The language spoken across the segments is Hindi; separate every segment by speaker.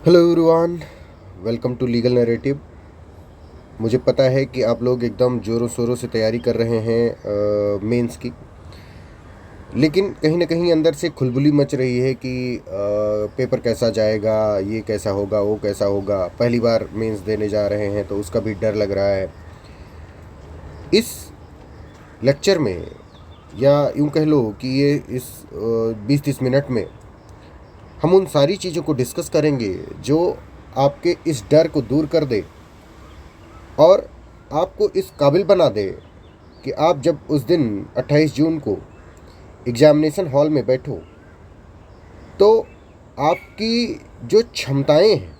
Speaker 1: Hello everyone, welcome to legal narrative. मुझे पता है कि आप लोग एकदम ज़ोरों शोरों से तैयारी कर रहे हैं मेंस की, लेकिन कहीं ना कहीं अंदर से खुलबुली मच रही है कि पेपर कैसा जाएगा, ये कैसा होगा, वो कैसा होगा। पहली बार मेंस देने जा रहे हैं तो उसका भी डर लग रहा है। इस लेक्चर में, या यूँ कह लो कि ये इस 20-30 मिनट में हम उन सारी चीज़ों को डिस्कस करेंगे जो आपके इस डर को दूर कर दे और आपको इस काबिल बना दे कि आप जब उस दिन 28 जून को एग्जामिनेशन हॉल में बैठो तो आपकी जो क्षमताएं हैं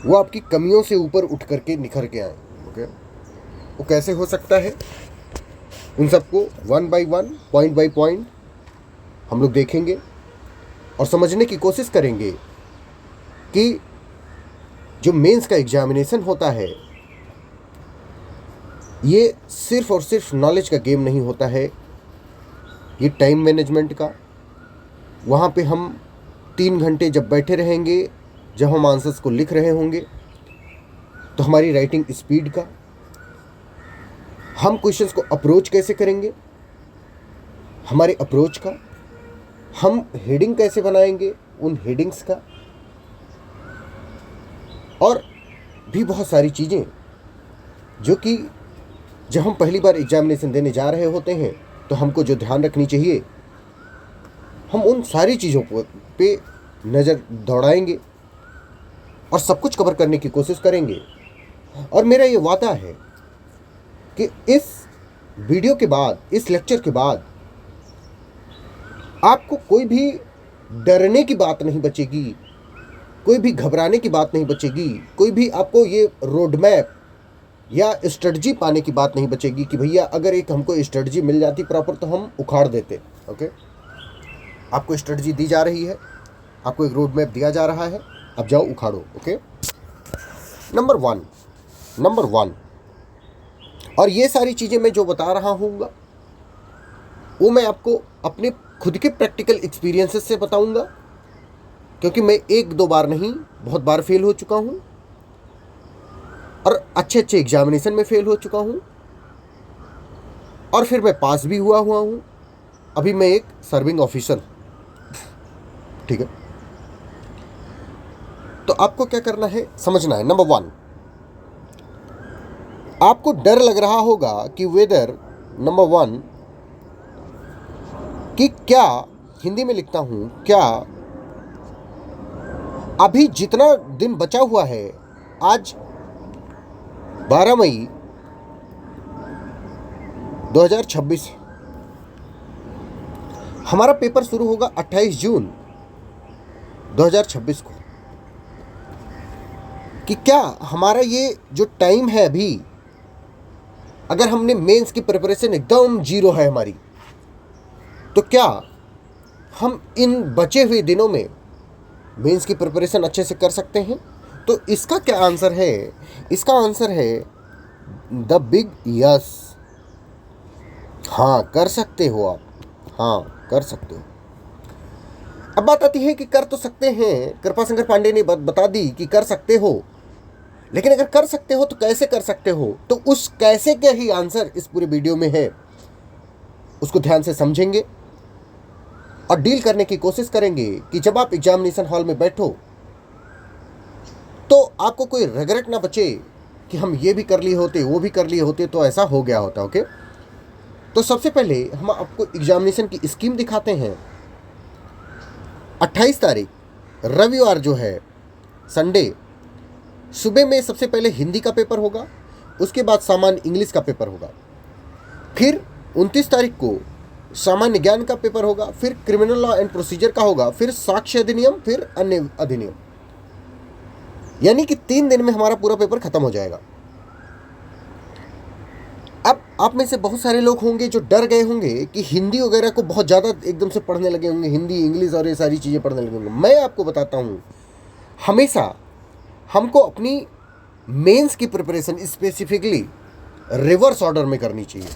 Speaker 1: वो आपकी कमियों से ऊपर उठ करके निखर के आए। ओके, वो कैसे हो सकता है, उन सबको one by one, point by point हम लोग देखेंगे और समझने की कोशिश करेंगे कि जो मेंस का एग्जामिनेशन होता है ये सिर्फ और सिर्फ नॉलेज का गेम नहीं होता है, ये टाइम मैनेजमेंट का। वहाँ पे हम 3 घंटे जब बैठे रहेंगे, जब हम आंसर्स को लिख रहे होंगे, तो हमारी राइटिंग स्पीड का, हम क्वेश्चंस को अप्रोच कैसे करेंगे, हमारे अप्रोच का, हम हेडिंग कैसे बनाएंगे, उन हेडिंग्स का, और भी बहुत सारी चीज़ें जो कि जब हम पहली बार एग्जामिनेशन देने जा रहे होते हैं तो हमको जो ध्यान रखनी चाहिए, हम उन सारी चीज़ों पे नज़र दौड़ाएंगे और सब कुछ कवर करने की कोशिश करेंगे। और मेरा ये वादा है कि इस वीडियो के बाद, इस लेक्चर के बाद आपको कोई भी डरने की बात नहीं बचेगी, कोई भी घबराने की बात नहीं बचेगी, कोई भी आपको ये रोड मैप या स्ट्रेटजी पाने की बात नहीं बचेगी कि भैया अगर एक हमको स्ट्रेटजी मिल जाती प्रॉपर तो हम उखाड़ देते। ओके, आपको स्ट्रेटजी दी जा रही है, आपको एक रोड मैप दिया जा रहा है, अब जाओ उखाड़ो। ओके, नंबर वन, और ये सारी चीज़ें मैं जो बता रहा हूँ वो मैं आपको अपने खुद के प्रैक्टिकल एक्सपीरियंसेस से बताऊंगा, क्योंकि मैं एक दो बार नहीं बहुत बार फेल हो चुका हूँ और अच्छे अच्छे एग्जामिनेशन में फेल हो चुका हूँ, और फिर मैं पास भी हुआ हूँ। अभी मैं एक सर्विंग ऑफिसर, ठीक है। तो आपको क्या करना है, समझना है। नंबर वन, आपको डर लग रहा होगा कि वेदर, नंबर वन, कि क्या हिंदी में लिखता हूं, क्या अभी जितना दिन बचा हुआ है, आज 12 मई 2026, हमारा पेपर शुरू होगा 28 जून 2026 को, कि क्या हमारा ये जो टाइम है अभी, अगर हमने मेंस की प्रिपरेशन एकदम जीरो है हमारी, तो क्या हम इन बचे हुए दिनों में मेंस की प्रिपरेशन अच्छे से कर सकते हैं? तो इसका क्या आंसर है? इसका आंसर है द बिग यस। हाँ, कर सकते हो आप, हाँ कर सकते हो। अब बात आती है कि कर तो सकते हैं, कृपा शंकर पांडे ने बता दी कि कर सकते हो, लेकिन अगर कर सकते हो तो कैसे कर सकते हो? तो उस कैसे के ही आंसर इस पूरे वीडियो में है, उसको ध्यान से समझेंगे और डील करने की कोशिश करेंगे कि जब आप एग्जामिनेशन हॉल में बैठो तो आपको कोई रिग्रेट ना बचे कि हम ये भी कर लिए होते, वो भी कर लिए होते तो ऐसा हो गया होता। ओके, तो सबसे पहले हम आपको एग्जामिनेशन की स्कीम दिखाते हैं। 28 तारीख रविवार जो है, संडे, सुबह में सबसे पहले हिंदी का पेपर होगा, उसके बाद सामान्य इंग्लिश का पेपर होगा, फिर 29 तारीख को सामान्य ज्ञान का पेपर होगा, फिर क्रिमिनल लॉ एंड प्रोसीजर का होगा, फिर साक्ष्य अधिनियम, फिर अन्य अधिनियम। यानी कि 3 दिन में हमारा पूरा पेपर खत्म हो जाएगा। अब आप में से बहुत सारे लोग होंगे जो डर गए होंगे कि हिंदी वगैरह को बहुत ज़्यादा एकदम से पढ़ने लगे होंगे, हिंदी, इंग्लिश और ये सारी चीज़ें पढ़ने लगे होंगे। मैं आपको बताता हूँ, हमेशा हमको अपनी मेंस की प्रिपरेशन स्पेसिफिकली रिवर्स ऑर्डर में करनी चाहिए।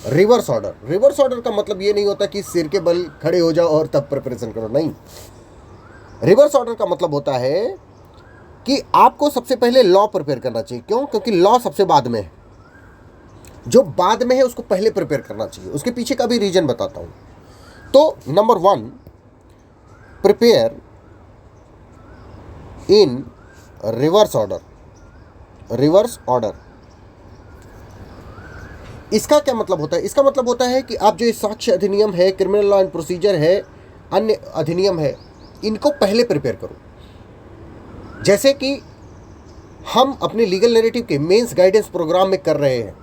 Speaker 1: रिवर्स ऑर्डर का मतलब ये नहीं होता कि सिर के बल खड़े हो जाओ और तब प्रिपरेशन करो, नहीं। रिवर्स ऑर्डर का मतलब होता है कि आपको सबसे पहले लॉ प्रिपेयर करना चाहिए। क्यों? क्योंकि लॉ सबसे बाद में है, जो बाद में है उसको पहले प्रिपेयर करना चाहिए। उसके पीछे का भी रीजन बताता हूं। तो number 1, prepare in reverse order. Reverse order इसका क्या मतलब होता है? इसका मतलब होता है कि आप जो ये साक्ष्य अधिनियम है, क्रिमिनल लॉ एंड प्रोसीजर है, अन्य अधिनियम है, इनको पहले प्रिपेयर करो। जैसे कि हम अपने लीगल नैरेटिव के मेंस गाइडेंस प्रोग्राम में कर रहे हैं।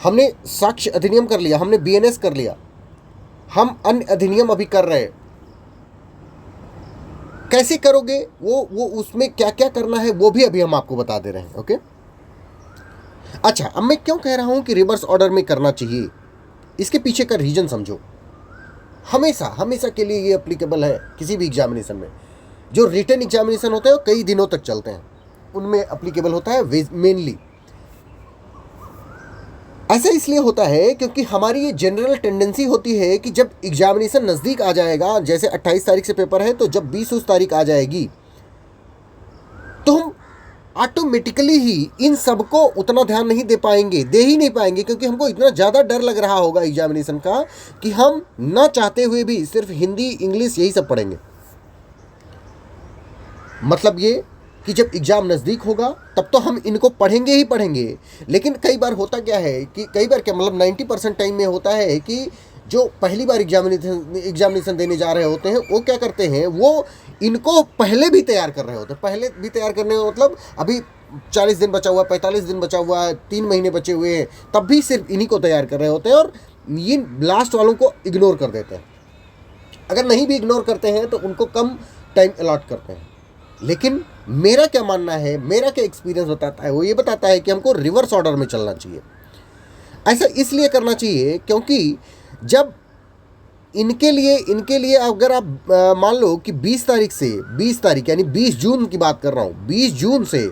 Speaker 1: हमने साक्ष्य अधिनियम कर लिया, हमने बीएनएस कर लिया, हम अन्य अधिनियम अभी कर रहे हैं। कैसे करोगे वो उसमें क्या क्या करना है वो भी अभी हम आपको बता दे रहे हैं। ओके, अच्छा, अब मैं क्यों कह रहा हूं कि रिवर्स ऑर्डर में करना चाहिए, इसके पीछे का रीजन समझो। हमेशा हमेशा के लिए ये एप्लीकेबल है। किसी भी एग्जामिनेशन में जो रिटन एग्जामिनेशन होते हैं वो कई दिनों तक चलते हैं, उनमें एप्लीकेबल होता है मेनली। ऐसा इसलिए होता है क्योंकि हमारी ये जनरल टेंडेंसी होती है कि जब एग्जामिनेशन नज़दीक आ जाएगा, जैसे 28 तारीख से पेपर है, तो जब 20 तारीख आ जाएगी तो हम ऑटोमेटिकली ही इन सबको उतना ध्यान नहीं दे पाएंगे, दे ही नहीं पाएंगे, क्योंकि हमको इतना ज़्यादा डर लग रहा होगा एग्जामिनेशन का कि हम ना चाहते हुए भी सिर्फ हिंदी इंग्लिश यही सब पढ़ेंगे। मतलब ये कि जब एग्ज़ाम नज़दीक होगा तब तो हम इनको पढ़ेंगे ही पढ़ेंगे। लेकिन कई बार होता क्या है कि कई बार क्या मतलब 90% टाइम में होता है कि जो पहली बार एग्जामिनेशन देने जा रहे होते हैं वो क्या करते हैं, वो इनको पहले भी तैयार कर रहे होते हैं। पहले भी तैयार करने का मतलब अभी 40 दिन बचा हुआ, 45 दिन बचा हुआ है, 3 महीने बचे हुए हैं, तब भी सिर्फ इन्हीं को तैयार कर रहे होते हैं और ये लास्ट वालों को इग्नोर कर देते हैं। अगर नहीं भी इग्नोर करते हैं तो उनको कम टाइम अलॉट करते हैं। लेकिन मेरा क्या मानना है, मेरा क्या एक्सपीरियंस बताता है, वो ये बताता है कि हमको रिवर्स ऑर्डर में चलना चाहिए। ऐसा इसलिए करना चाहिए क्योंकि जब इनके लिए अगर आप मान लो कि 20 तारीख से 20 तारीख यानी 20 जून की बात कर रहा हूँ, 20 जून से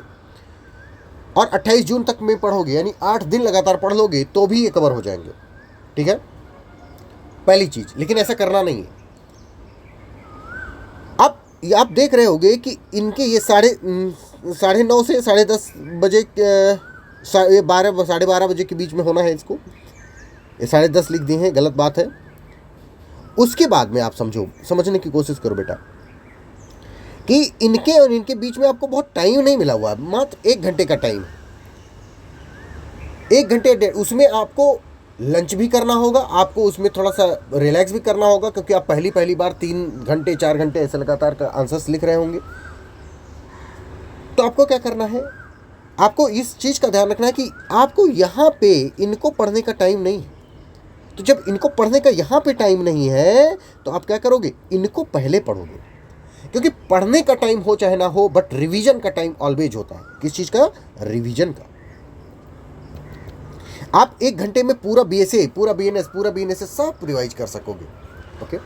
Speaker 1: और 28 जून तक में पढ़ोगे, यानी 8 दिन लगातार पढ़ लोगे तो भी ये कवर हो जाएंगे। ठीक है, पहली चीज़। लेकिन ऐसा करना नहीं है। आप देख रहे होगे कि इनके ये 9:30 से 10:30 बजे, 12 बजे के बीच में होना है इसको। ये 10:30 लिख दिए हैं, गलत बात है। उसके बाद में आप समझने की कोशिश करो बेटा कि इनके और इनके बीच में आपको बहुत टाइम नहीं मिला हुआ है, मात्र 1 घंटे का टाइम। 1 घंटे, उसमें आपको लंच भी करना होगा, आपको उसमें थोड़ा सा रिलैक्स भी करना होगा, क्योंकि आप पहली बार 3 घंटे 4 घंटे ऐसे लगातार का आंसर्स लिख रहे होंगे। तो आपको क्या करना है, आपको इस चीज़ का ध्यान रखना है कि आपको यहाँ पे इनको पढ़ने का टाइम नहीं है। तो जब इनको पढ़ने का यहाँ पे टाइम नहीं है तो आप क्या करोगे, इनको पहले पढ़ोगे। क्योंकि पढ़ने का टाइम हो चाहे ना हो, बट रिवीजन का टाइम ऑलवेज होता है। किस चीज़ का? रिवीजन का। आप 1 घंटे में पूरा बीएसए, पूरा बीएनएस सब रिवाइज कर सकोगे। ओके,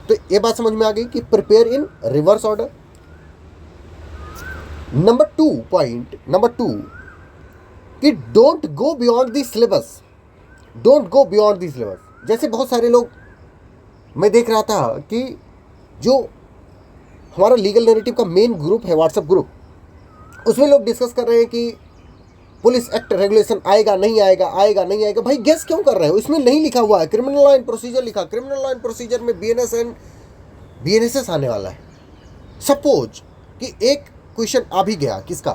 Speaker 1: तो ये बात समझ में आ गई कि prepare in reverse order. Number 2 कि don't go beyond the syllabus. Don't go beyond the syllabus. जैसे बहुत सारे लोग, मैं देख रहा था कि जो हमारा लीगल नैरेटिव का मेन ग्रुप है, व्हाट्सएप ग्रुप, उसमें लोग डिस्कस कर रहे हैं कि पुलिस एक्ट रेगुलेशन आएगा नहीं आएगा। भाई गेस क्यों कर रहे हो? इसमें नहीं लिखा हुआ है, क्रिमिनल लॉ एंड प्रोसीजर लिखा। क्रिमिनल लॉ एंड प्रोसीजर में बीएनएसएस आने वाला है। सपोज कि एक क्वेश्चन आ भी गया, किसका?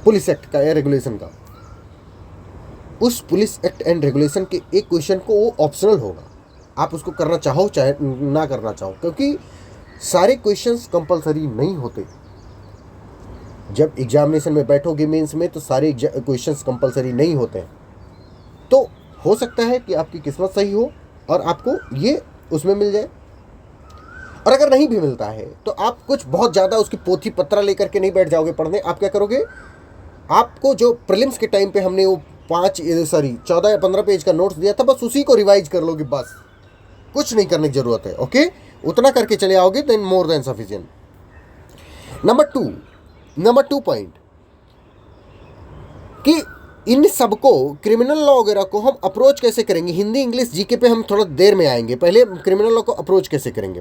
Speaker 1: पुलिस एक्ट का या रेगुलेशन का। उस पुलिस एक्ट एंड रेगुलेशन के एक क्वेश्चन को वो ऑप्शनल होगा, आप उसको करना चाहो चाहे ना करना चाहो, क्योंकि सारे क्वेश्चंस कंपलसरी नहीं होते। जब एग्जामिनेशन में बैठोगे मेंस में, तो सारे क्वेश्चंस कंपलसरी नहीं होते हैं। तो हो सकता है कि आपकी किस्मत सही हो और आपको ये उसमें मिल जाए, और अगर नहीं भी मिलता है तो आप कुछ बहुत ज़्यादा उसकी पोथी पत्रा लेकर के नहीं बैठ जाओगे पढ़ने। आप क्या करोगे, आपको जो प्रीलिम्स के टाइम पे हमने वो 14 या 15 पेज का नोट्स दिया था, बस उसी को रिवाइज कर लोगे, बस कुछ नहीं करने की जरूरत है। ओके, उतना करके चले आओगे, then more than sufficient. Number 2 point कि इन सबको क्रिमिनल लॉ वगैरह को हम अप्रोच कैसे करेंगे, हिंदी इंग्लिश जीके पे हम थोड़ा देर में आएंगे, पहले क्रिमिनल लॉ को अप्रोच कैसे करेंगे।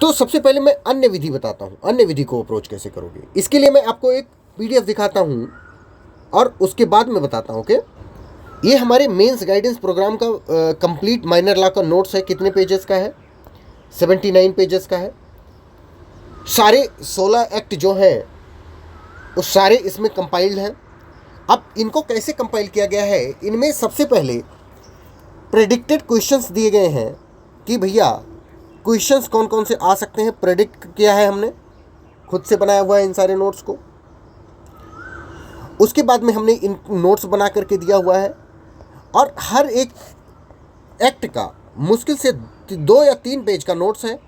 Speaker 1: तो सबसे पहले मैं अन्य विधि बताता हूँ, अन्य विधि को अप्रोच कैसे करोगे। इसके लिए मैं आपको एक पीडीएफ दिखाता हूँ और उसके बाद मैं बताता हूँ कि ये हमारे मेंस गाइडेंस प्रोग्राम का कंप्लीट माइनर लॉ का नोट्स है। कितने पेजेस का है? 79 पेजेस का है। सारे 16 एक्ट जो हैं वो सारे इसमें कंपाइल्ड हैं। अब इनको कैसे कंपाइल किया गया है, इनमें सबसे पहले प्रेडिक्टेड क्वेश्चंस दिए गए हैं कि भैया क्वेश्चंस कौन कौन से आ सकते हैं, प्रेडिक्ट किया है हमने, खुद से बनाया हुआ है इन सारे नोट्स को। उसके बाद में हमने इन नोट्स बना करके दिया हुआ है और हर एक एक्ट का मुश्किल से 2 या 3 पेज का नोट्स है।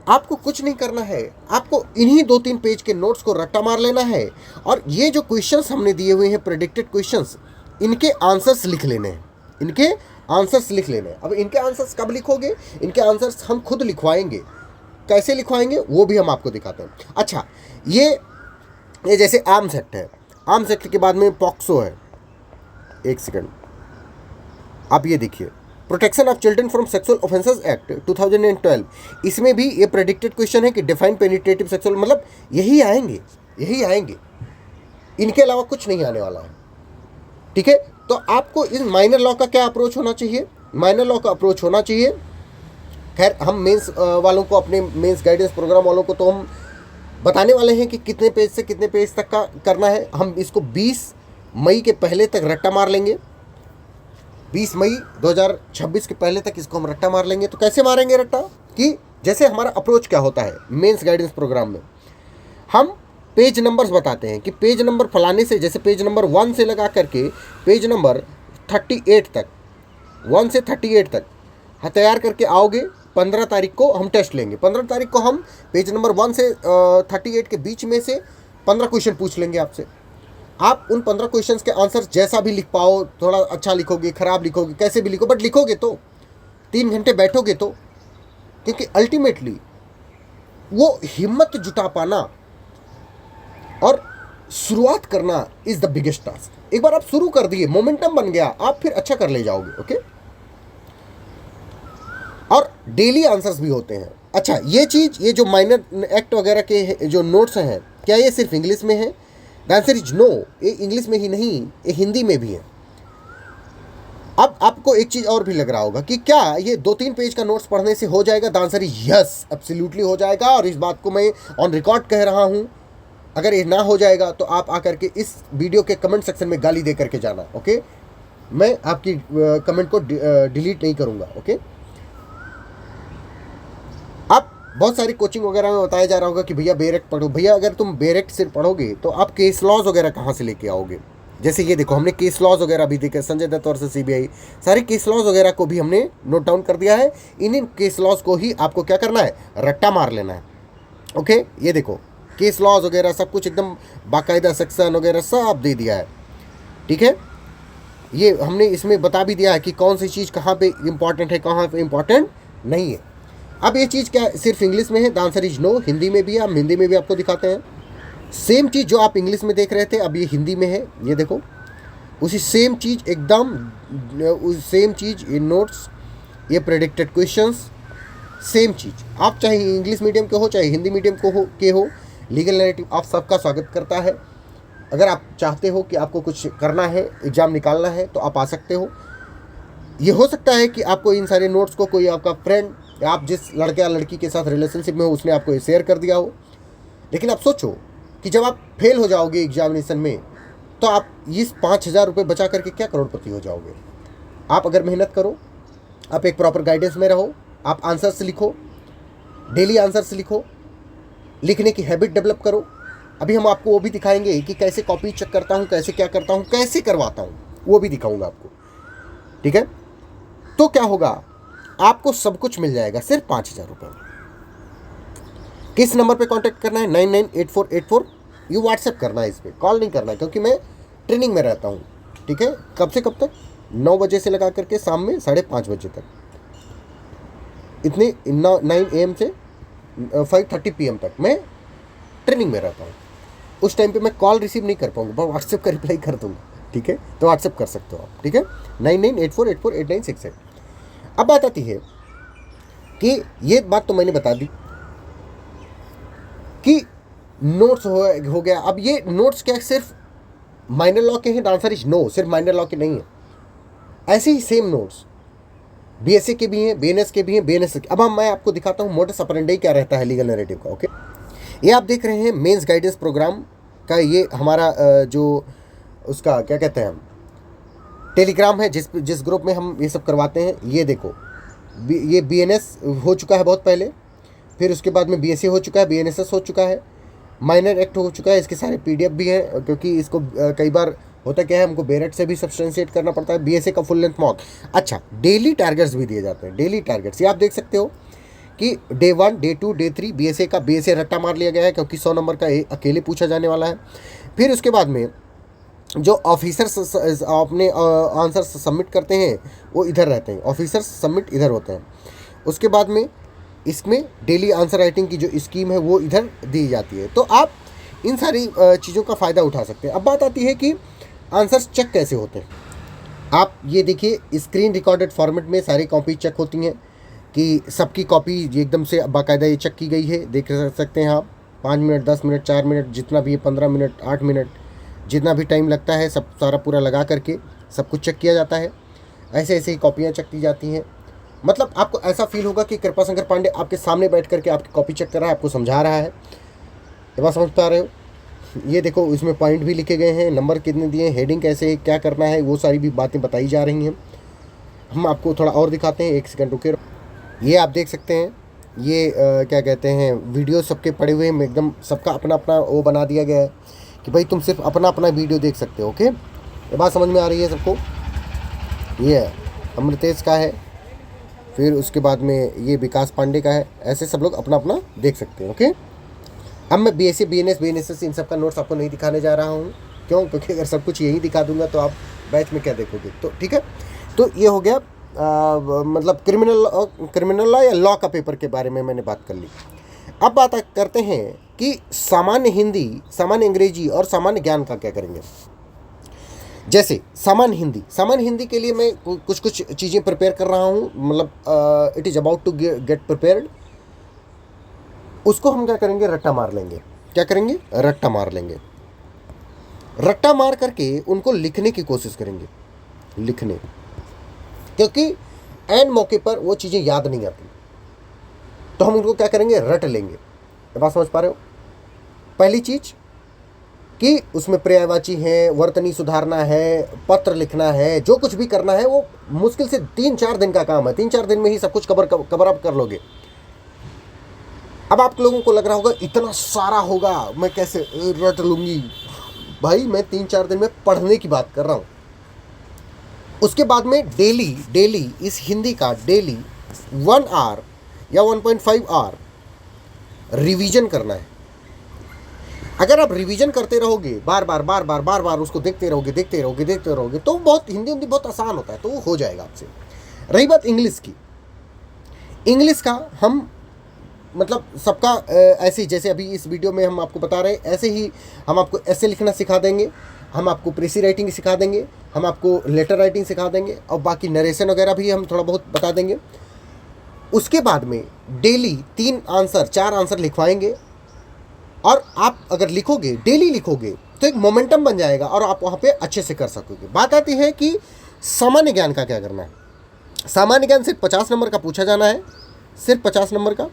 Speaker 1: आपको कुछ नहीं करना है, आपको इन्हीं 2-3 पेज के नोट्स को रट्टा मार लेना है और ये जो क्वेश्चंस हमने दिए हुए हैं प्रेडिक्टेड क्वेश्चंस, इनके आंसर्स लिख लेने हैं, इनके आंसर्स लिख लेने हैं। अब इनके आंसर्स कब लिखोगे? इनके आंसर्स हम खुद लिखवाएंगे। कैसे लिखवाएंगे वो भी हम आपको दिखाते हैं। अच्छा, ये जैसे आर्म्स एक्ट है, आर्म्स एक्ट के बाद में पॉक्सो है। एक सेकंड, आप ये देखिए, protection of children from sexual offences act 2012, इसमें भी ये प्रेडिक्टेड क्वेश्चन है कि डिफाइन पेनिट्रेटिव सेक्सुअल, मतलब यही आएंगे, इनके अलावा कुछ नहीं आने वाला है। ठीक है, तो आपको इस माइनर लॉ का क्या अप्रोच होना चाहिए? माइनर लॉ का अप्रोच होना चाहिए, खैर हम मेंस वालों को, अपने मेंस गाइडेंस प्रोग्राम वालों को तो हम बताने वाले हैं कि कितने पेज से कितने पेज तक का करना है। हम इसको 20 मई के पहले तक रट्टा मार लेंगे, 20 मई 2026 के पहले तक इसको हम रट्टा मार लेंगे। तो कैसे मारेंगे रट्टा? कि जैसे हमारा अप्रोच क्या होता है मेंस गाइडेंस प्रोग्राम में, हम पेज नंबर्स बताते हैं कि पेज नंबर फलाने से, जैसे पेज नंबर 1 से लगा करके पेज नंबर 38 तक, 1 से 38 तक तैयार करके आओगे। 15 तारीख को हम टेस्ट लेंगे। 15 तारीख को हम पेज नंबर 1 से 38 के बीच में से 15 क्वेश्चन पूछ लेंगे आपसे। आप उन 15 क्वेश्चंस के आंसर जैसा भी लिख पाओ, थोड़ा अच्छा लिखोगे, खराब लिखोगे, कैसे भी लिखो, बट लिखोगे तो, 3 घंटे बैठोगे तो, क्योंकि अल्टीमेटली वो हिम्मत जुटा पाना और शुरुआत करना इज द बिगेस्ट टास्क। एक बार आप शुरू कर दिए, मोमेंटम बन गया, आप फिर अच्छा कर ले जाओगे। ओके, और डेली आंसर्स भी होते हैं। अच्छा, ये चीज़, ये जो माइनर एक्ट वगैरह के जो नोट्स हैं, क्या ये सिर्फ इंग्लिश में है? द आंसर इज नो, ये इंग्लिश में ही नहीं, ये हिंदी में भी है। अब आपको एक चीज़ और भी लग रहा होगा कि क्या ये 2-3 पेज का नोट्स पढ़ने से हो जाएगा? The answer is yes, absolutely हो जाएगा। और इस बात को मैं ऑन रिकॉर्ड कह रहा हूँ। अगर ये ना हो जाएगा तो आप आकर के इस वीडियो के कमेंट सेक्शन में गाली दे करके जाना। ओके, मैं आपकी कमेंट को डिलीट नहीं करूँगा। ओके, अब बहुत सारी कोचिंग वगैरह में बताया जा रहा होगा कि भैया बेरेक्ट पढ़ो। भैया अगर तुम बेरेक्ट सिर्फ पढ़ोगे तो आप केस लॉज वगैरह कहाँ से लेके आओगे? जैसे ये देखो, हमने केस लॉज वगैरह भी देखे, संजय दत्त और सीबीआई, सारे केस लॉज वगैरह को भी हमने नोट डाउन कर दिया है। इन केस लॉज को ही आपको क्या करना है? रट्टा मार लेना है। ओके, ये देखो, केस लॉज वगैरह सब कुछ एकदम बाकायदा सेक्शन वगैरह सब दे दिया है। ठीक है, ये हमने इसमें बता भी दिया है कि कौन सी चीज़ कहाँ पे इम्पॉर्टेंट है, कहाँ पे इम्पॉर्टेंट नहीं है। अब ये चीज़ क्या सिर्फ इंग्लिश में है? The answer is no, Hindi में भी है। हम हिंदी में भी आपको दिखाते हैं। सेम चीज़ जो आप इंग्लिश में देख रहे थे, अब ये हिंदी में है। ये देखो, उसी सेम चीज़, एकदम सेम चीज़, ये नोट्स, ये प्रेडिक्टेड क्वेश्चंस, सेम चीज़। आप चाहे इंग्लिश मीडियम के हो, चाहे हिंदी मीडियम के हो, लीगल नैरेटिव आप सबका स्वागत करता है। अगर आप चाहते हो कि आपको कुछ करना है, एग्ज़ाम निकालना है, तो आप आ सकते हो। ये हो सकता है कि आपको इन सारे नोट्स को कोई आपका फ्रेंड या आप जिस लड़के या लड़की के साथ रिलेशनशिप में हो उसने आपको शेयर कर दिया हो। लेकिन आप सोचो कि जब आप फेल हो जाओगे एग्जामिनेशन में, तो आप इस 5,000 रुपये बचा करके क्या करोड़पति हो जाओगे? आप अगर मेहनत करो, आप एक प्रॉपर गाइडेंस में रहो, आप आंसर्स लिखो, डेली आंसर्स लिखो, लिखने की हैबिट डेवलप करो। अभी हम आपको वो भी दिखाएंगे कि कैसे कॉपी चेक करता हूँ, कैसे क्या करता हूँ, कैसे करवाता हूँ, वो भी दिखाऊंगा आपको। ठीक है, तो क्या होगा, आपको सब कुछ मिल जाएगा सिर्फ 5,000 रुपये में। किस नंबर पे कांटेक्ट करना है? 998484। यू व्हाट्सएप करना है, इस पर कॉल नहीं करना है, क्योंकि मैं ट्रेनिंग में रहता हूँ। ठीक है, कब से कब तक? 9 बजे से लगा करके शाम में 5:30 बजे तक, इतने 9 AM से 5:30 PM तक मैं ट्रेनिंग में रहता हूँ। उस टाइम पे मैं कॉल रिसीव नहीं कर पाऊंगा, मैं व्हाट्सएप का रिप्लाई कर दूंगा, ठीक है। तो व्हाट्सएप कर सकते हो आप, ठीक है, 9984848968। अब बात आती है कि ये बात तो मैंने बता दी कि नोट्स हो गया। अब ये नोट्स क्या सिर्फ माइनर लॉ के हैं? द आंसर इज नो, सिर्फ माइनर लॉ के नहीं है। ऐसे ही सेम नोट्स बीएसए के भी हैं, बीएनएस के भी हैं, बीएनएस के। अब मैं आपको दिखाता हूँ मोडस ऑपरेंडी क्या रहता है लीगल नैरेटिव का। ओके, ये आप देख रहे हैं मेंस गाइडेंस प्रोग्राम का, ये हमारा जो उसका क्या कहते हैं टेलीग्राम है, जिस ग्रुप में हम ये सब करवाते हैं। ये देखो, ये बीएनएस हो चुका है बहुत पहले, फिर उसके बाद में बीएसए हो चुका है, बीएनएसएस हो चुका है, माइनर एक्ट हो चुका है। इसके सारे पीडीएफ भी हैं, क्योंकि इसको कई बार होता क्या है, हमको बेरेट से भी सब्सटेंशिएट करना पड़ता है। बीएसए का फुल लेंथ मॉक। अच्छा, डेली टारगेट्स भी दिए जाते हैं, डेली टारगेट्स। ये आप देख सकते हो कि डे 1, डे 2, डे 3 बीएसए का, बीएसए रट्टा मार लिया गया है, क्योंकि 100 नंबर का अकेले पूछा जाने वाला है। फिर उसके बाद में जो ऑफिसर्स अपने आंसर सबमिट करते हैं वो इधर रहते हैं, ऑफिसर्स सबमिट इधर होते हैं। उसके बाद में इसमें डेली आंसर राइटिंग की जो स्कीम है वो इधर दी जाती है। तो आप इन सारी चीज़ों का फ़ायदा उठा सकते हैं। अब बात आती है कि आंसर्स चेक कैसे होते हैं। आप ये देखिए, स्क्रीन रिकॉर्डेड फॉर्मेट में सारी कॉपी चेक होती हैं कि सबकी कॉपी एकदम से बाकायदा ये चेक की गई है। देख सकते हैं आप, 5 मिनट, 10 मिनट, 4 मिनट, जितना भी है, 15 मिनट, 8 मिनट, जितना भी टाइम लगता है, सब सारा पूरा लगा करके सब कुछ चेक किया जाता है। ऐसे ऐसे ही कॉपियाँ चेक की जाती हैं। मतलब आपको ऐसा फील होगा कि कृपाशंकर पांडे आपके सामने बैठ करके आपकी कॉपी चेक कर रहा है, आपको समझा रहा है। ये बात समझ पा रहे हो? ये देखो, इसमें पॉइंट भी लिखे गए हैं, नंबर कितने दिए, हेडिंग कैसे क्या करना है, वो सारी भी बातें बताई जा रही हैं। हम आपको थोड़ा और दिखाते हैं, 1 सेकंड रुके। ये आप देख सकते हैं, ये क्या कहते हैं, वीडियो सबके पड़े हुए हैं, एकदम सबका अपना अपना वो बना दिया गया है कि भाई तुम सिर्फ अपना अपना वीडियो देख सकते हो। ओके, ये बात समझ में आ रही है सबको? ये अमृतेश का है, फिर उसके बाद में ये विकास पांडे का है। ऐसे सब लोग अपना अपना देख सकते हैं। ओके, अब मैं बीएससी, बीएनएस, बीएनएसएस इन सब का नोट्स आपको नहीं दिखाने जा रहा हूँ। क्यों? क्योंकि अगर सब कुछ यही दिखा दूंगा तो आप बैच में क्या देखोगे। तो ठीक है, तो ये हो गया मतलब क्रिमिनल लॉ या लॉ का पेपर के बारे में मैंने बात कर ली। अब बात करते हैं कि सामान्य हिंदी, सामान्य अंग्रेजी और सामान्य ज्ञान का क्या करेंगे। जैसे सामान्य हिंदी के लिए मैं कुछ चीज़ें प्रिपेयर कर रहा हूँ, मतलब it is about to get prepared. उसको हम क्या करेंगे, रट्टा मार लेंगे। क्या करेंगे? रट्टा मार लेंगे। रट्टा मार करके उनको लिखने की कोशिश करेंगे, लिखने, क्योंकि एन मौके पर वो चीज़ें याद नहीं आती, तो हम उनको क्या करेंगे, रट लेंगे। ये बात समझ पा रहे हो? पहली चीज़ कि उसमें पर्यायवाची है, वर्तनी सुधारना है, पत्र लिखना है, जो कुछ भी करना है वो मुश्किल से 3-4 दिन का काम है। 3-4 दिन में ही सब कुछ कवर अप कर लोगे। अब आप लोगों को लग रहा होगा इतना सारा होगा, मैं कैसे रट लूँगी। भाई मैं 3-4 दिन में पढ़ने की बात कर रहा हूँ। उसके बाद में डेली इस हिंदी का डेली 1 आवर या 1.5 आवर रिवीजन करना है। अगर आप रिवीजन करते रहोगे, बार बार उसको देखते रहोगे तो बहुत हिंदी बहुत आसान होता है, तो वो हो जाएगा आपसे। रही बात इंग्लिश की, इंग्लिश का हम मतलब सबका ऐसे ही, जैसे अभी इस वीडियो में हम आपको बता रहे हैं, ऐसे ही हम आपको ऐसे लिखना सिखा देंगे, हम आपको प्रेसी राइटिंग सिखा देंगे, हम आपको लेटर राइटिंग सिखा देंगे, और बाकी नरेशन वगैरह भी हम थोड़ा बहुत बता देंगे। उसके बाद में डेली 4 आंसर लिखवाएंगे, और आप अगर लिखोगे, डेली लिखोगे, तो एक मोमेंटम बन जाएगा और आप वहाँ पे अच्छे से कर सकोगे। बात आती है कि सामान्य ज्ञान का क्या करना है। सामान्य ज्ञान सिर्फ 50 नंबर का पूछा जाना है, सिर्फ 50 नंबर का।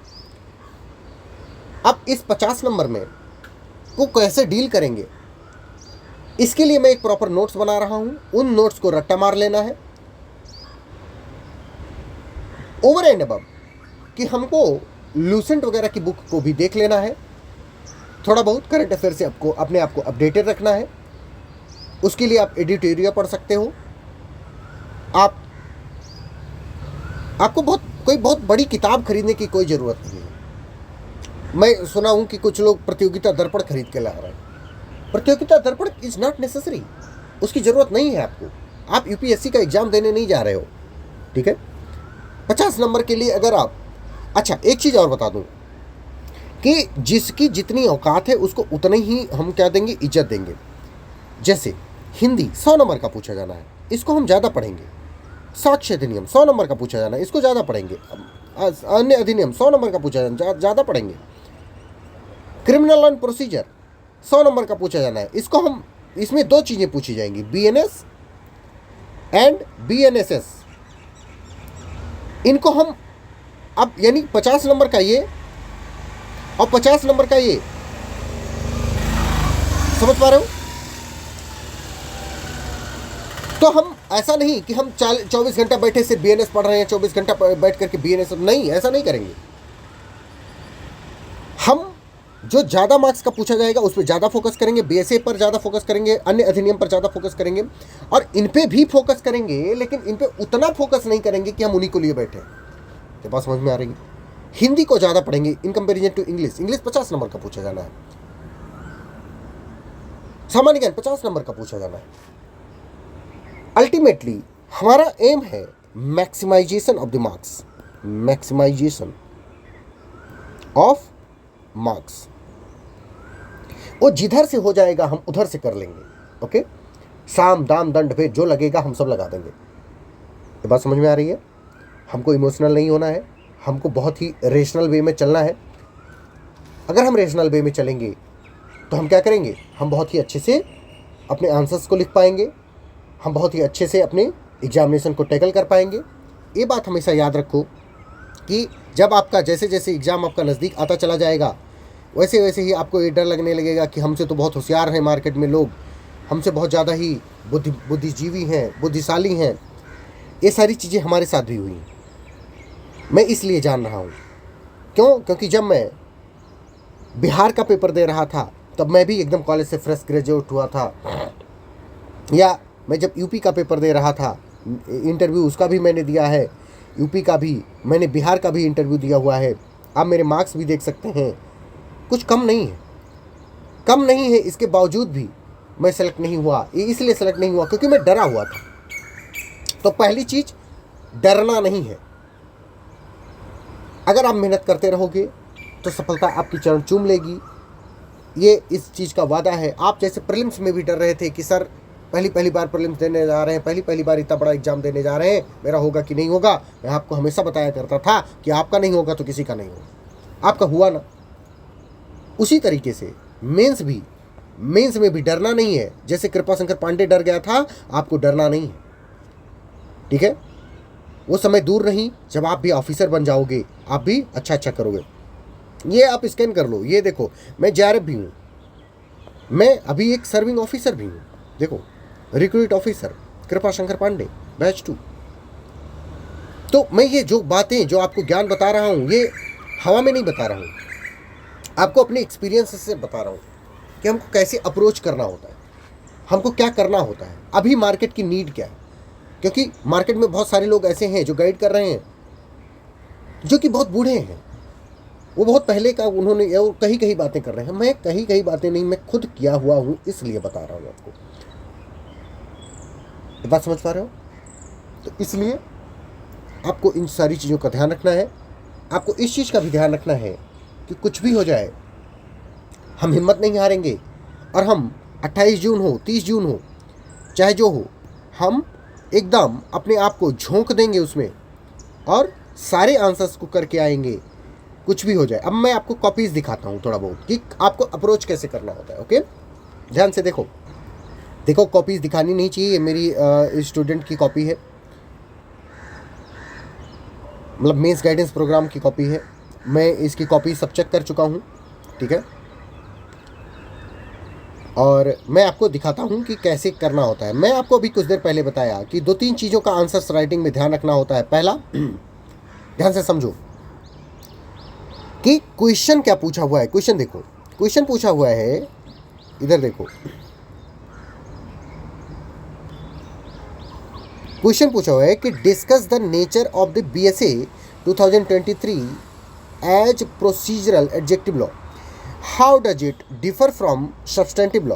Speaker 1: अब इस 50 नंबर में को कैसे डील करेंगे, इसके लिए मैं एक प्रॉपर नोट्स बना रहा हूं। उन नोट्स को रट्टा मार लेना है। ओवर एंड अबव कि हमको लूसेंट वगैरह की बुक को भी देख लेना है, थोड़ा बहुत करंट अफेयर से आपको अपने आप को अपडेटेड रखना है। उसके लिए आप एडिटोरियल पढ़ सकते हो। आपको कोई बहुत बड़ी किताब खरीदने की कोई ज़रूरत नहीं है। मैं सुना हूं कि कुछ लोग प्रतियोगिता दर्पण खरीद के ला रहे हैं। प्रतियोगिता दर्पण इज नॉट नेसेसरी, उसकी ज़रूरत नहीं है आपको। आप यूपीएससी का एग्ज़ाम देने नहीं जा रहे हो, ठीक है। 50 नंबर के लिए अगर आप, अच्छा एक चीज़ और बता दूं कि जिसकी जितनी औकात है उसको उतनी ही हम क्या देंगे, इज्जत देंगे। जैसे हिंदी 100 नंबर का पूछा जाना है, इसको हम ज़्यादा पढ़ेंगे। साक्ष्य अधिनियम 100 नंबर का पूछा जाना है, इसको ज़्यादा पढ़ेंगे। अन्य अधिनियम 100 नंबर का पूछा जाना, ज़्यादा पढ़ेंगे। क्रिमिनल एंड प्रोसीजर 100 नंबर का पूछा जाना है, इसको हम, इसमें 2 चीज़ें पूछी जाएंगी, बीएनएस एंड बीएनएसएस। इनको हम अब यानी 50 नंबर का ये और 50 नंबर का ये, समझ पा रहे हो? तो हम ऐसा नहीं कि हम 24 घंटा बैठे से बीएनएस पढ़ रहे हैं, 24 घंटा बैठ करके बीएनएस, नहीं, ऐसा नहीं करेंगे। हम जो ज़्यादा मार्क्स का पूछा जाएगा उस पर ज़्यादा फोकस करेंगे, बीएसए पर ज़्यादा फोकस करेंगे, अन्य अधिनियम पर ज़्यादा फोकस करेंगे, और इन पे भी फोकस करेंगे, लेकिन इन पे उतना फोकस नहीं करेंगे कि हम उन्हीं को लिए बैठे। तो बात समझ में आ रही है? हिंदी को ज़्यादा पढ़ेंगे in comparison to English. English 50 number का पूछा जाना है, सामान्य ज्ञान 50 नंबर का पूछा जाना है। अल्टीमेटली हमारा एम है maximization of the marks, maximization of marks. वो जिधर से हो जाएगा हम उधर से कर लेंगे। ओके, साम दाम दंड भेद जो लगेगा हम सब लगा देंगे। ये बात समझ में आ रही है? हमको इमोशनल नहीं होना है, हमको बहुत ही रेशनल वे में चलना है। अगर हम रेशनल वे में चलेंगे तो हम क्या करेंगे, हम बहुत ही अच्छे से अपने आंसर्स को लिख पाएंगे, हम बहुत ही अच्छे से अपने एग्जामिनेशन को टैकल कर पाएंगे। ये बात हमेशा याद रखो कि जब आपका जैसे जैसे एग्ज़ाम आपका नज़दीक आता चला जाएगा, वैसे वैसे ही आपको ये डर लगने लगेगा कि हमसे तो बहुत होशियार हैं मार्केट में लोग, हमसे बहुत ज़्यादा ही बुद्धिजीवी हैं, बुद्धिशाली हैं। ये सारी चीज़ें हमारे साथ भी हुई। मैं इसलिए जान रहा हूँ, क्योंकि जब मैं बिहार का पेपर दे रहा था तब मैं भी एकदम कॉलेज से फ्रेश ग्रेजुएट हुआ था, या मैं जब यूपी का पेपर दे रहा था, इंटरव्यू उसका भी मैंने दिया है, यूपी का भी मैंने, बिहार का भी इंटरव्यू दिया हुआ है। आप मेरे मार्क्स भी देख सकते हैं, कुछ कम नहीं है, कम नहीं है। इसके बावजूद भी मैं सेलेक्ट नहीं हुआ। ये इसलिए सेलेक्ट नहीं हुआ क्योंकि मैं डरा हुआ था। तो पहली चीज़, डरना नहीं है। अगर आप मेहनत करते रहोगे तो सफलता आपकी चरण चूम लेगी, ये इस चीज़ का वादा है। आप जैसे प्रीलिम्स में भी डर रहे थे कि सर पहली बार प्रीलिम्स देने जा रहे हैं, पहली बार इतना बड़ा एग्जाम देने जा रहे हैं, मेरा होगा कि नहीं होगा। मैं आपको हमेशा बताया करता था कि आपका नहीं होगा तो किसी का नहीं होगा, आपका हुआ ना। उसी तरीके से मेंस में भी डरना नहीं है। जैसे कृपा शंकर पांडे डर गया था, आपको डरना नहीं है, ठीक है? वो समय दूर नहीं जब आप भी ऑफिसर बन जाओगे, आप भी अच्छा करोगे। ये आप स्कैन कर लो, ये देखो मैं जेआरएफ भी हूँ, मैं अभी एक सर्विंग ऑफिसर भी हूँ। देखो, रिक्रूट ऑफिसर कृपा शंकर पांडे बैच 2। तो मैं ये जो बातें, जो आपको ज्ञान बता रहा हूँ, ये हवा में नहीं बता रहा हूँ, आपको अपने एक्सपीरियंस से बता रहा हूँ कि हमको कैसे अप्रोच करना होता है, हमको क्या करना होता है, अभी मार्केट की नीड क्या है। क्योंकि मार्केट में बहुत सारे लोग ऐसे हैं जो गाइड कर रहे हैं, जो कि बहुत बूढ़े हैं, वो बहुत पहले का उन्होंने कहीं बातें कर रहे हैं। मैं कहीं बातें नहीं, मैं खुद किया हुआ हूँ, इसलिए बता रहा हूँ आपको। बात समझ पा रहे हो? तो इसलिए आपको इन सारी चीज़ों का ध्यान रखना है। आपको इस चीज़ का भी ध्यान रखना है कि कुछ भी हो जाए हम हिम्मत नहीं हारेंगे, और हम 28 जून हो, 30 जून हो, चाहे जो हो, हम एकदम अपने आप को झोंक देंगे उसमें और सारे आंसर्स को करके आएंगे, कुछ भी हो जाए। अब मैं आपको कॉपीज़ दिखाता हूँ थोड़ा बहुत कि आपको अप्रोच कैसे करना होता है। ओके, ध्यान से देखो। कॉपीज़ दिखानी नहीं चाहिए, ये मेरी स्टूडेंट की कॉपी है, मतलब मेंस गाइडेंस प्रोग्राम की कॉपी है। मैं इसकी कॉपी सब चेक कर चुका हूँ, ठीक है? और मैं आपको दिखाता हूँ कि कैसे करना होता है। मैं आपको अभी कुछ देर पहले बताया कि 2-3 चीज़ों का आंसर्स राइटिंग में ध्यान रखना होता है। पहला, ध्यान से समझो कि क्वेश्चन क्या पूछा हुआ है। क्वेश्चन देखो, क्वेश्चन पूछा हुआ है, इधर देखो, क्वेश्चन पूछा हुआ है कि discuss the nature of the BSA 2023 as procedural adjective law. How does it differ from substantive law?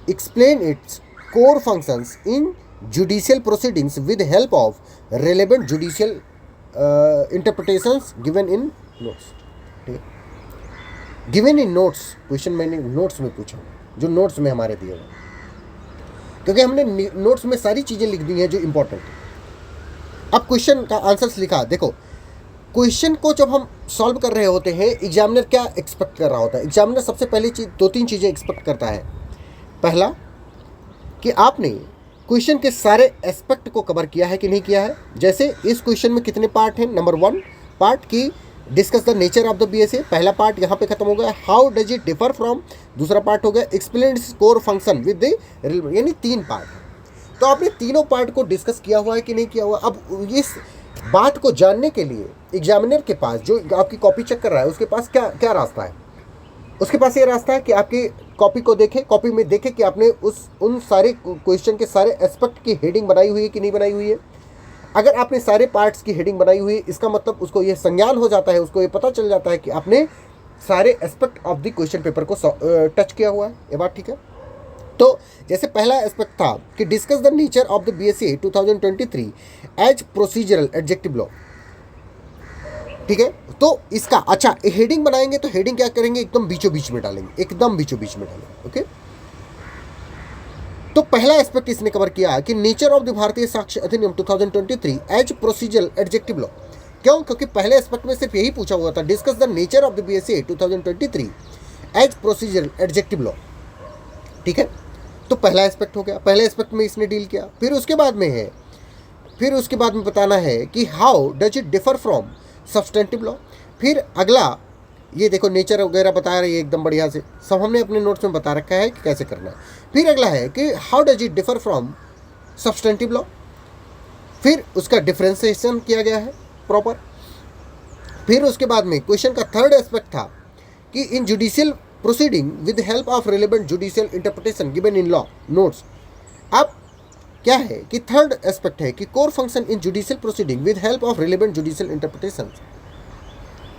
Speaker 1: Explain its core functions in judicial proceedings with help of relevant judicial interpretations given in notes. ठीक है, गिवन इन नोट्स, क्वेश्चन मैंने नोट्स में पूछा जो नोट्स में हमारे दिए हुए, क्योंकि हमने नोट्स में सारी चीज़ें लिख दी हैं जो इंपॉर्टेंट है। अब क्वेश्चन का आंसर्स लिखा, देखो क्वेश्चन को जब हम सॉल्व कर रहे होते हैं एग्जामिनर क्या एक्सपेक्ट कर रहा होता है। एग्जामिनर सबसे पहली चीज़ 2-3 चीज़ें एक्सपेक्ट करता है। पहला कि आपने क्वेश्चन के सारे एस्पेक्ट को कवर किया है कि नहीं किया है। जैसे इस क्वेश्चन में कितने पार्ट हैं, नंबर 1 पार्ट की discuss the nature of the BSA, पहला पार्ट यहाँ पे खत्म हो गया। How does it differ from, दूसरा पार्ट हो गया explain its core function with the, यानी 3 पार्ट। तो आपने तीनों पार्ट को डिस्कस किया हुआ है कि नहीं किया हुआ। अब इस बात को जानने के लिए एग्जामिनर के पास, जो आपकी कॉपी चेक कर रहा है, उसके पास क्या क्या रास्ता है। उसके पास ये रास्ता है कि आपकी कॉपी को देखे, कॉपी में देखे कि आपने उन सारे क्वेश्चन के सारे एस्पेक्ट की हेडिंग बनाई हुई है कि नहीं बनाई हुई है। अगर आपने सारे पार्ट्स की हेडिंग बनाई हुई है, इसका मतलब उसको ये संज्ञान हो जाता है, उसको ये पता चल जाता है कि आपने सारे aspect of the question paper को टच किया हुआ है। ये बात ठीक है। तो जैसे पहला एस्पेक्ट था कि discuss the nature of the BSA 2023 as procedural adjective law, ठीक है। तो इसका अच्छा हेडिंग बनाएंगे तो हेडिंग क्या करेंगे, एकदम बीचों बीच में डालेंगे, एकदम बीचों बीच में डालेंगे। ओके, तो पहला एस्पेक्ट इसने कवर किया कि नेचर ऑफ द भारतीय साक्ष्य अधिनियम 2023 एज प्रोसीजरल एडजेक्टिव लॉ। क्यों? क्योंकि पहले एस्पेक्ट में सिर्फ यही पूछा हुआ था, discuss the nature of the BSA 2023 as procedural adjective law, ठीक है। तो पहला एस्पेक्ट हो गया, पहले एस्पेक्ट में इसने डील किया। फिर उसके बाद में बताना है कि how does it differ from substantive law. फिर अगला ये देखो नेचर वगैरह बता रही है एकदम बढ़िया से, सब हमने अपने नोट्स में बता रखा है कि कैसे करना है। फिर अगला है कि how does it differ from substantive law, फिर उसका डिफरेंशिएशन किया गया है प्रॉपर। फिर उसके बाद में क्वेश्चन का थर्ड एस्पेक्ट था कि इन judicial proceeding with help of relevant judicial interpretation given in law notes. अब क्या है कि थर्ड एस्पेक्ट है कि core function in judicial proceeding with help of relevant judicial interpretation.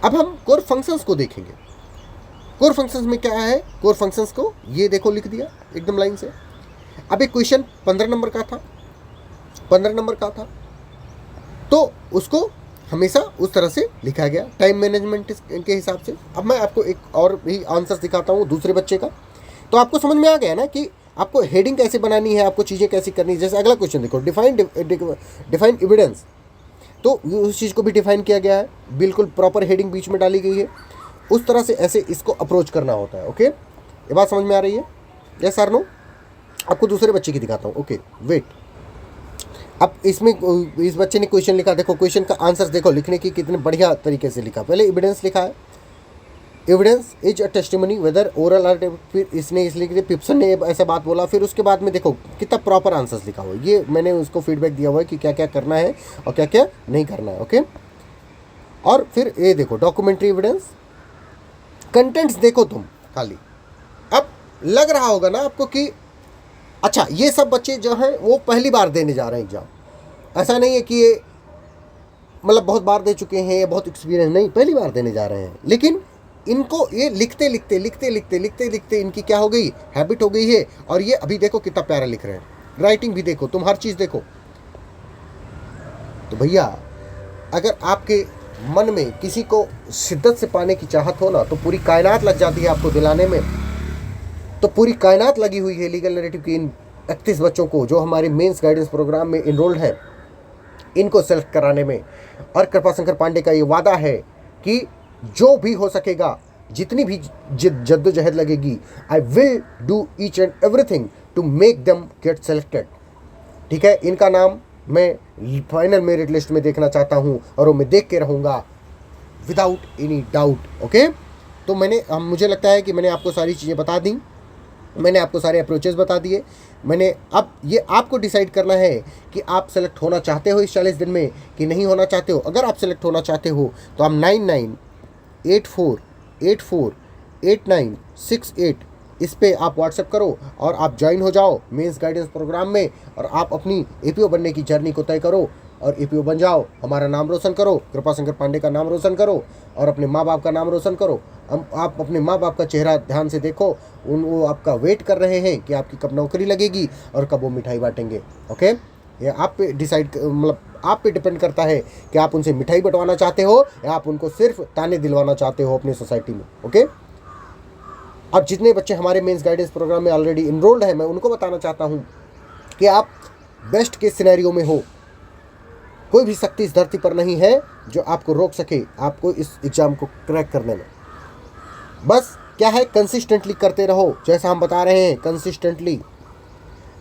Speaker 1: अब हम कोर फंक्शंस को देखेंगे। कोर फंक्शंस में क्या है, कोर फंक्शंस को ये देखो लिख दिया एकदम लाइन से। अब एक क्वेश्चन 15 नंबर का था, तो उसको हमेशा उस तरह से लिखा गया टाइम मैनेजमेंट के हिसाब से। अब मैं आपको एक और भी आंसर दिखाता हूँ दूसरे बच्चे का, तो आपको समझ में आ गया ना कि आपको हेडिंग कैसे बनानी है, आपको चीज़ें कैसे करनी है। जैसे अगला क्वेश्चन देखो, डिफाइन एविडेंस, तो उस चीज़ को भी डिफाइन किया गया है, बिल्कुल प्रॉपर हेडिंग बीच में डाली गई है। उस तरह से ऐसे इसको अप्रोच करना होता है। ओके, ये बात समझ में आ रही है? Yes sir no? आपको दूसरे बच्चे की दिखाता हूँ। ओके वेट, अब इसमें इस बच्चे ने क्वेश्चन लिखा, देखो क्वेश्चन का आंसर देखो लिखने की कितने बढ़िया तरीके से लिखा। पहले एविडेंस लिखा है, evidence is a testimony whether oral or, फिर इसने इसलिए पिप्सन ने ऐसा बात बोला। फिर उसके बाद में देखो कितना प्रॉपर आंसर्स लिखा हुआ है, ये मैंने उसको फीडबैक दिया हुआ है कि क्या क्या करना है और क्या क्या नहीं करना है। ओके, और फिर ये देखो डॉक्यूमेंट्री एविडेंस, कंटेंट्स देखो तुम खाली। अब लग रहा होगा ना आपको कि अच्छा ये सब बच्चे जो हैं वो पहली बार देने जा रहे हैं एग्जाम। ऐसा नहीं है कि ये मतलब बहुत बार दे चुके हैं, ये बहुत एक्सपीरियंस, नहीं, पहली बार देने जा रहे हैं। लेकिन इनको ये लिखते लिखते इनकी क्या हो गई, हैबिट हो गई है। और ये अभी देखो कितना प्यारा लिख रहे हैं, राइटिंग भी देखो तुम, हर चीज़ देखो। तो भैया अगर आपके मन में किसी को शिद्दत से पाने की चाहत हो ना, तो पूरी कायनात लग जाती है आपको दिलाने में। तो पूरी कायनात लगी हुई है लीगल नैरेटिव की इन 31 बच्चों को जो हमारे मेंस गाइडेंस प्रोग्राम में इनरोल्ड है, इनको सेलेक्ट कराने में। और कृपाशंकर पांडे का ये वादा है कि जो भी हो सकेगा, जितनी भी जद्दोजहद लगेगी, I will do each and everything to make them get selected. ठीक है, इनका नाम मैं फाइनल मेरिट लिस्ट में देखना चाहता हूँ और वो मैं देख के रहूँगा विदाउट एनी डाउट। ओके, तो मुझे लगता है कि मैंने आपको सारी चीज़ें बता दी, मैंने आपको सारे अप्रोचेस बता दिए। अब ये आपको डिसाइड करना है कि आप सेलेक्ट होना चाहते हो इस 40 दिन में कि नहीं होना चाहते हो। अगर आप सेलेक्ट होना चाहते हो तो आप 9984848968 इस पे आप व्हाट्सएप करो और आप ज्वाइन हो जाओ मेंस गाइडेंस प्रोग्राम में, और आप अपनी एपीओ बनने की जर्नी को तय करो और एपीओ बन जाओ। हमारा नाम रोशन करो, कृपाशंकर पांडे का नाम रोशन करो और अपने माँ बाप का नाम रोशन करो। आप अपने माँ बाप का चेहरा ध्यान से देखो, वो आपका वेट कर रहे हैं कि आपकी कब नौकरी लगेगी और कब वो मिठाई बांटेंगे। ओके, ये आप पे आप पे डिपेंड करता है कि आप उनसे मिठाई बंटवाना चाहते हो या आप उनको सिर्फ ताने दिलवाना चाहते हो अपनी सोसाइटी में। ओके, और जितने बच्चे हमारे मेंस गाइडेंस प्रोग्राम में ऑलरेडी इनरोल्ड हैं, मैं उनको बताना चाहता हूँ कि आप बेस्ट के सिनेरियो में हो। कोई भी शक्ति इस धरती पर नहीं है जो आपको रोक सके आपको इस एग्ज़ाम को क्रैक करने में। बस क्या है, कंसिस्टेंटली करते रहो, जैसा हम बता रहे हैं कंसिस्टेंटली।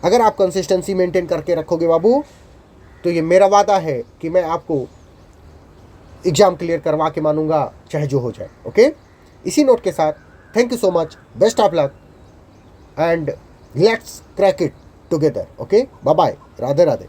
Speaker 1: अगर आप कंसिस्टेंसी मेंटेन करके रखोगे बाबू, तो ये मेरा वादा है कि मैं आपको एग्ज़ाम क्लियर करवा के मानूंगा, चाहे जो हो जाए। ओके, इसी नोट के साथ thank you so much, best of luck and let's crack it together. Okay, bye bye, Radhe Radhe.